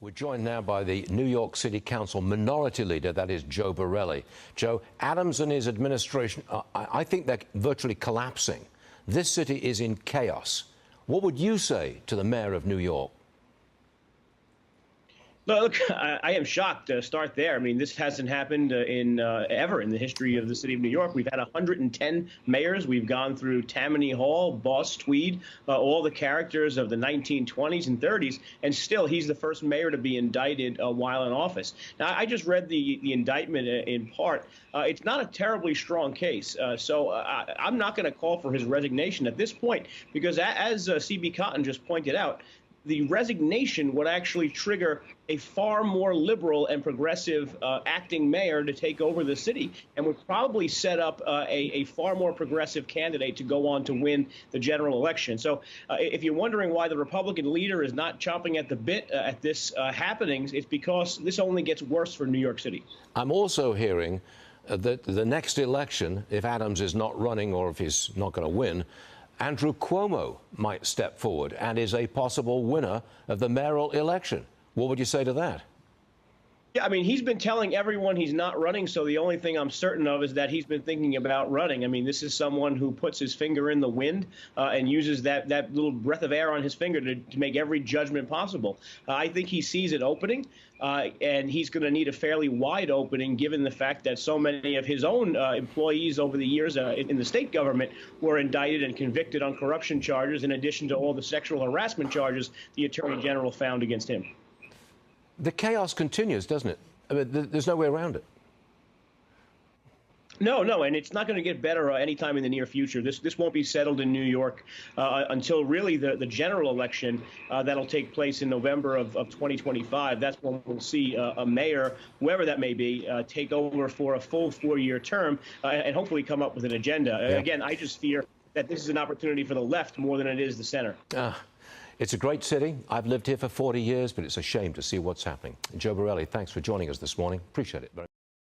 We're joined now by the New York City Council Minority Leader, that is Joe Borelli. Joe, Adams and his administration, I think they're virtually collapsing. This city is in chaos. What would you say to the mayor of New York? Look, I am shocked to start there. I mean, this hasn't happened ever in the history of the city of New York. We've had 110 mayors. We've gone through Tammany Hall, Boss Tweed, all the characters of the 1920s and 30s, and still he's the first mayor to be indicted while in office. Now, I just read the indictment in part. It's not a terribly strong case, so I'm not going to call for his resignation at this point, because as C.B. Cotton just pointed out, the resignation would actually trigger a far more liberal and progressive acting mayor to take over the city, and would probably set up a far more progressive candidate to go on to win the general election. So if you're wondering why the Republican leader is not chomping at the bit at this happenings, it's because this only gets worse for New York City. I'm also hearing that the next election, if Adams is not running or if he's not going to win, Andrew Cuomo might step forward and is a possible winner of the mayoral election. What would you say to that? Yeah, I mean, he's been telling everyone he's not running, so the only thing I'm certain of is that he's been thinking about running. I mean, this is someone who puts his finger in the wind and uses that little breath of air on his finger to make every judgment possible. I think he sees it opening, and he's going to need a fairly wide opening, given the fact that so many of his own employees over the years in the state government were indicted and convicted on corruption charges, in addition to all the sexual harassment charges the Attorney General found against him. The chaos continues, doesn't it? I mean, there's no way around it. No, and it's not going to get better anytime in the near future. This won't be settled in New York until really the general election that'll take place in November of 2025. That's when we'll see a mayor, whoever that may be, take over for a full 4-year term and hopefully come up with an agenda. Yeah. Again, I just fear that this is an opportunity for the left more than it is the center. It's a great city. I've lived here for 40 years, but it's a shame to see what's happening. Joe Borelli, thanks for joining us this morning. Appreciate it very much.